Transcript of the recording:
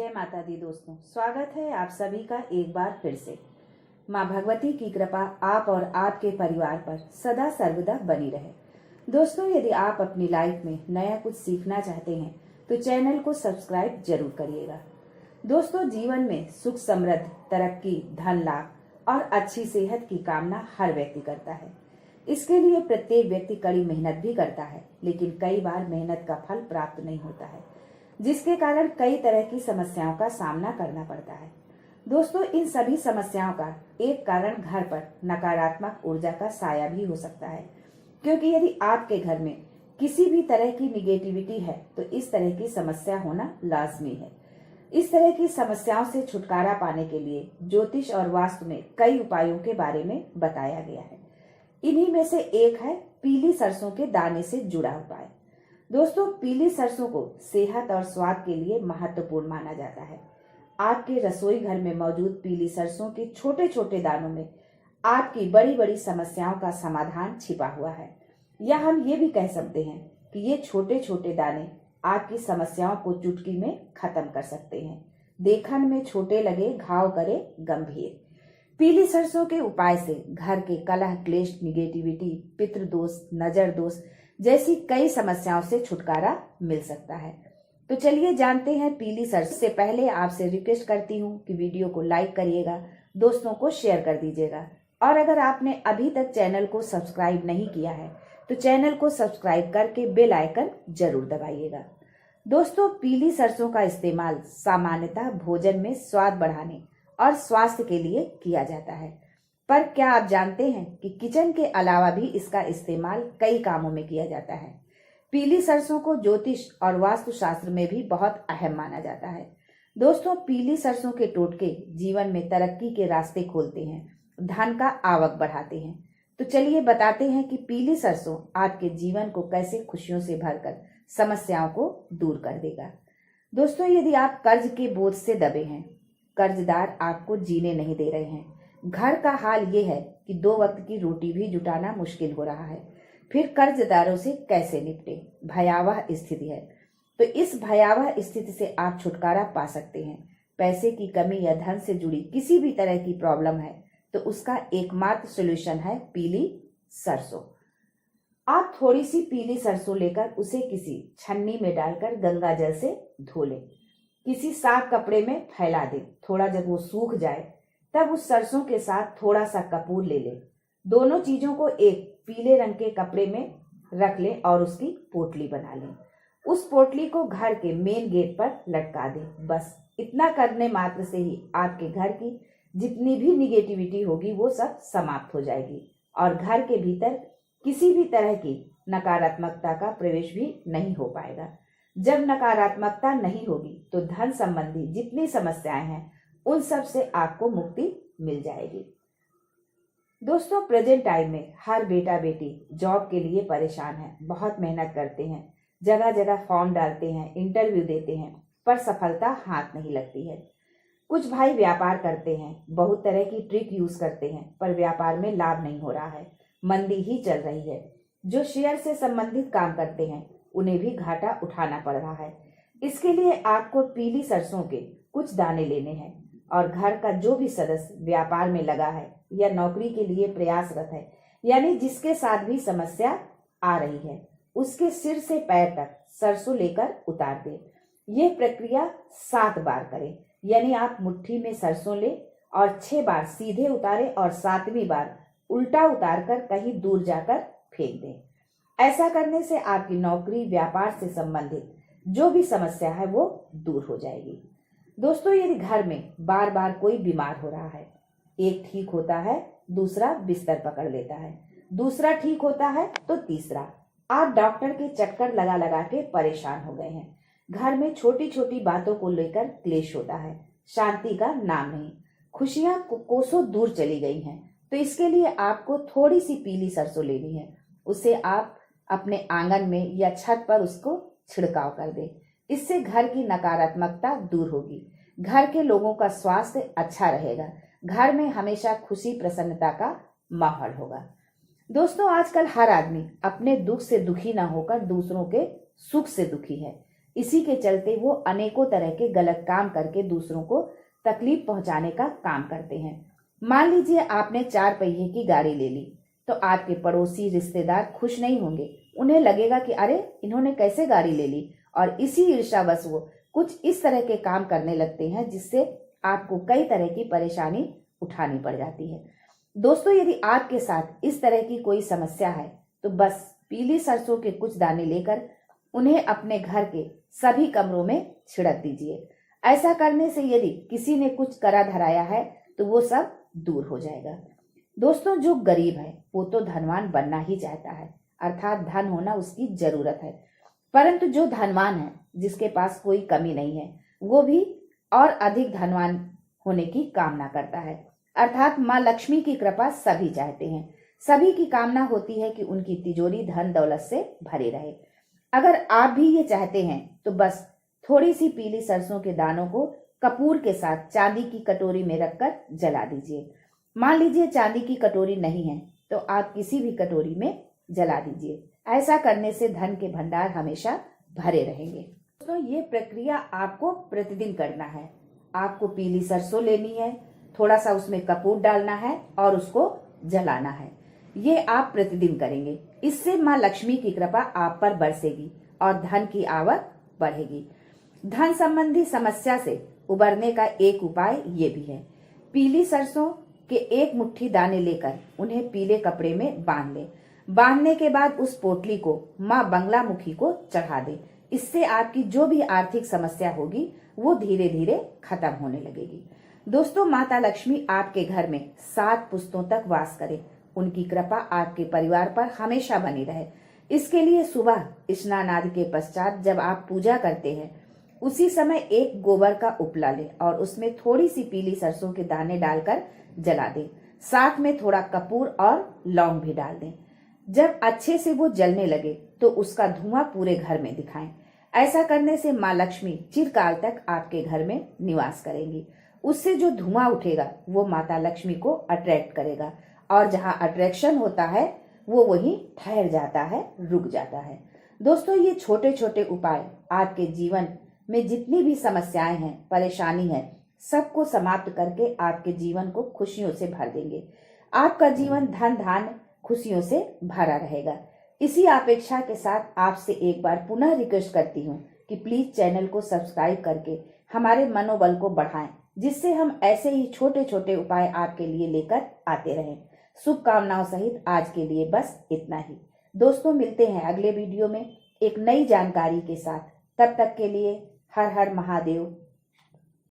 जय माता दी दोस्तों, स्वागत है आप सभी का एक बार फिर से। माँ भगवती की कृपा आप और आपके परिवार पर सदा सर्वदा बनी रहे। दोस्तों, यदि आप अपनी लाइफ में नया कुछ सीखना चाहते हैं तो चैनल को सब्सक्राइब जरूर करिएगा। दोस्तों, जीवन में सुख समृद्ध, तरक्की, धन लाभ और अच्छी सेहत की कामना हर व्यक्ति करता है। इसके लिए प्रत्येक व्यक्ति कड़ी मेहनत भी करता है, लेकिन कई बार मेहनत का फल प्राप्त नहीं होता है, जिसके कारण कई तरह की समस्याओं का सामना करना पड़ता है। दोस्तों, इन सभी समस्याओं का एक कारण घर पर नकारात्मक ऊर्जा का साया भी हो सकता है, क्योंकि यदि आपके घर में किसी भी तरह की निगेटिविटी है तो इस तरह की समस्या होना लाजमी है। इस तरह की समस्याओं से छुटकारा पाने के लिए ज्योतिष और वास्तु में कई उपायों के बारे में बताया गया है। इन्हीं में से एक है पीली सरसों के दाने से जुड़ा उपाय। दोस्तों, पीली सरसों को सेहत और स्वाद के लिए महत्वपूर्ण माना जाता है। आपके रसोई घर में मौजूद पीली सरसों के छोटे छोटे दानों में आपकी बड़ी बड़ी समस्याओं का समाधान छिपा हुआ है, या हम ये भी कह सकते हैं कि ये छोटे छोटे दाने आपकी समस्याओं को चुटकी में खत्म कर सकते हैं। देखन में छोटे लगे, घाव करे गंभीर। पीली सरसों के उपाय से घर के कलह, क्लेश, निगेटिविटी, पितृदोष, नजर दोष जैसी कई समस्याओं से छुटकारा मिल सकता है। तो चलिए जानते हैं पीली सरसों। से पहले आपसे रिक्वेस्ट करती हूँ कि वीडियो को लाइक करिएगा, दोस्तों को शेयर कर दीजिएगा, और अगर आपने अभी तक चैनल को सब्सक्राइब नहीं किया है तो चैनल को सब्सक्राइब करके बेल आइकन जरूर दबाइएगा। दोस्तों, पीली सरसों का इस्तेमाल सामान्यतः भोजन में स्वाद बढ़ाने और स्वास्थ्य के लिए किया जाता है, पर क्या आप जानते हैं कि किचन के अलावा भी इसका इस्तेमाल कई कामों में किया जाता है। पीली सरसों को ज्योतिष और वास्तु शास्त्र में भी बहुत अहम माना जाता है। दोस्तों, पीली सरसों के टोटके जीवन में तरक्की के रास्ते खोलते हैं, धन का आवक बढ़ाते हैं। तो चलिए बताते हैं कि पीली सरसों आपके जीवन को कैसे खुशियों से भरकर समस्याओं को दूर कर देगा। दोस्तों, यदि आप कर्ज के बोझ से दबे हैं, कर्जदार आपको जीने नहीं दे रहे हैं, घर का हाल ये है कि 2 वक्त की रोटी भी जुटाना मुश्किल हो रहा है, फिर कर्जदारों से कैसे निपटे, भयावह स्थिति है। तो इस भयावह स्थिति से आप छुटकारा पा सकते हैं। पैसे की कमी या धन से जुड़ी किसी भी तरह की प्रॉब्लम है तो उसका एकमात्र सॉल्यूशन है पीली सरसों। आप थोड़ी सी पीली सरसों लेकर उसे किसी छन्नी में डालकर गंगा जल से धो लें, किसी साफ कपड़े में फैला दें। थोड़ा जब वो सूख जाए तब उस सरसों के साथ थोड़ा सा कपूर ले लें। दोनों चीजों को एक पीले रंग के कपड़े में रख लें और उसकी पोटली बना लें। उस पोटली को घर के मेन गेट पर लटका दें। बस इतना करने मात्र से ही आपके घर की जितनी भी निगेटिविटी होगी वो सब समाप्त हो जाएगी और घर के भीतर किसी भी तरह की नकारात्मकता का प्रवेश भी नहीं हो पाएगा। जब नकारात्मकता नहीं होगी तो धन संबंधी जितनी समस्याएं हैं उन सब से आपको मुक्ति मिल जाएगी। दोस्तों, प्रेजेंट टाइम में हर बेटा बेटी जॉब के लिए परेशान है, बहुत मेहनत करते हैं, जगह जगह फॉर्म डालते हैं, इंटरव्यू देते हैं, पर सफलता हाथ नहीं लगती है। कुछ भाई व्यापार करते हैं, बहुत तरह की ट्रिक यूज करते हैं, पर व्यापार में लाभ नहीं हो रहा है, मंदी ही चल रही है। जो शेयर से संबंधित काम करते हैं उन्हें भी घाटा उठाना पड़ रहा है। इसके लिए आपको पीली सरसों के कुछ दाने लेने हैं और घर का जो भी सदस्य व्यापार में लगा है या नौकरी के लिए प्रयासरत है, यानी जिसके साथ भी समस्या आ रही है, उसके सिर से पैर तक सरसों लेकर उतार दें। यह प्रक्रिया 7 बार करें, यानी आप मुट्ठी में सरसों लें और 6 बार सीधे उतारें और 7वीं बार उल्टा उतार कर कहीं दूर जाकर फेंक दें। ऐसा करने से आपकी नौकरी, व्यापार से संबंधित जो भी समस्या है वो दूर हो जाएगी। दोस्तों, यदि घर में बार बार कोई बीमार हो रहा है, एक ठीक होता है, दूसरा बिस्तर पकड़ लेता है, दूसरा ठीक होता है तो तीसरा, आप डॉक्टर के चक्कर लगा लगा के परेशान हो गए हैं। घर में छोटी छोटी बातों को लेकर क्लेश होता है, शांति का नाम नहीं, खुशियां कोसों दूर चली गई हैं। तो इसके लिए आपको थोड़ी सी पीली सरसों लेनी है, उसे आप अपने आंगन में या छत पर उसको छिड़काव कर दें। इससे घर की नकारात्मकता दूर होगी, घर के लोगों का स्वास्थ्य अच्छा रहेगा, घर में हमेशा खुशी प्रसन्नता का माहौल होगा। दोस्तों, आजकल हर आदमी अपने दुख से दुखी ना होकर दूसरों के सुख से दुखी है। इसी के चलते वो अनेकों तरह के गलत काम करके दूसरों को तकलीफ पहुंचाने का काम करते हैं। मान लीजिए आपने 4 पहिए की गाड़ी ले ली, तो आपके पड़ोसी रिश्तेदार खुश नहीं होंगे। उन्हें लगेगा कि अरे इन्होंने कैसे गाड़ी ले ली, और इसी ईर्ष्यावश वो कुछ इस तरह के काम करने लगते हैं जिससे आपको कई तरह की परेशानी उठानी पड़ जाती है। दोस्तों, यदि आपके साथ इस तरह की कोई समस्या है तो बस पीली सरसों के कुछ दाने लेकर उन्हें अपने घर के सभी कमरों में छिड़क दीजिए। ऐसा करने से यदि किसी ने कुछ करा धराया है तो वो सब दूर हो जाएगा। दोस्तों, जो गरीब है वो तो धनवान बनना ही चाहता है, अर्थात धन होना उसकी जरूरत है। परंतु जो धनवान है, जिसके पास कोई कमी नहीं है, वो भी और अधिक धनवान होने की कामना करता है। अर्थात माँ लक्ष्मी की कृपा सभी चाहते हैं। सभी की कामना होती है कि उनकी तिजोरी धन दौलत से भरी रहे। अगर आप भी ये चाहते हैं तो बस थोड़ी सी पीली सरसों के दानों को कपूर के साथ चांदी की कटोरी में रखकर जला दीजिए। मान लीजिए चांदी की कटोरी नहीं है तो आप किसी भी कटोरी में जला दीजिए। ऐसा करने से धन के भंडार हमेशा भरे रहेंगे। दोस्तों, ये प्रक्रिया आपको प्रतिदिन करना है। आपको पीली सरसों लेनी है, थोड़ा सा उसमें कपूर डालना है और उसको जलाना है। ये आप प्रतिदिन करेंगे। इससे माँ लक्ष्मी की कृपा आप पर बरसेगी और धन की आवक बढ़ेगी। धन संबंधी समस्या से उबरने का एक उपाय ये भी है। पीली सरसों के 1 मुट्ठी दाने लेकर उन्हें पीले कपड़े में बांध लें। बांधने के बाद उस पोटली को माँ बंगलामुखी को चढ़ा दें। इससे आपकी जो भी आर्थिक समस्या होगी वो धीरे धीरे खत्म होने लगेगी। दोस्तों, माता लक्ष्मी आपके घर में 7 पुश्तों तक वास करे। उनकी कृपा आपके परिवार पर हमेशा बनी रहे। इसके लिए सुबह स्नान आदि के पश्चात जब आप पूजा करते हैं उसी समय एक गोबर का उपला लें और उसमें थोड़ी सी पीली सरसों के दाने डालकर जला दें। साथ में थोड़ा कपूर और लौंग भी डाल दें। जब अच्छे से वो जलने लगे तो उसका धुआं पूरे घर में दिखाएं। ऐसा करने से माँ लक्ष्मी चिरकाल तक आपके घर में निवास करेंगी। उससे जो धुआं उठेगा वो माता लक्ष्मी को अट्रैक्ट करेगा, और जहाँ अट्रैक्शन होता है वो वहीं ठहर जाता है, रुक जाता है। दोस्तों, ये छोटे छोटे उपाय आपके जीवन में जितनी भी समस्याएं हैं, परेशानी है, सबको समाप्त करके आपके जीवन को खुशियों से भर देंगे। आपका जीवन धन धान खुशियों से भरा रहेगा। इसी अपेक्षा के साथ आपसे एक बार पुनः रिक्वेस्ट करती हूँ कि प्लीज चैनल को सब्सक्राइब करके हमारे मनोबल को बढ़ाएं, जिससे हम ऐसे ही छोटे छोटे उपाय आपके लिए लेकर आते रहें। शुभकामनाओं सहित आज के लिए बस इतना ही। दोस्तों, मिलते हैं अगले वीडियो में एक नई जानकारी के साथ। तब तक के लिए हर हर महादेव।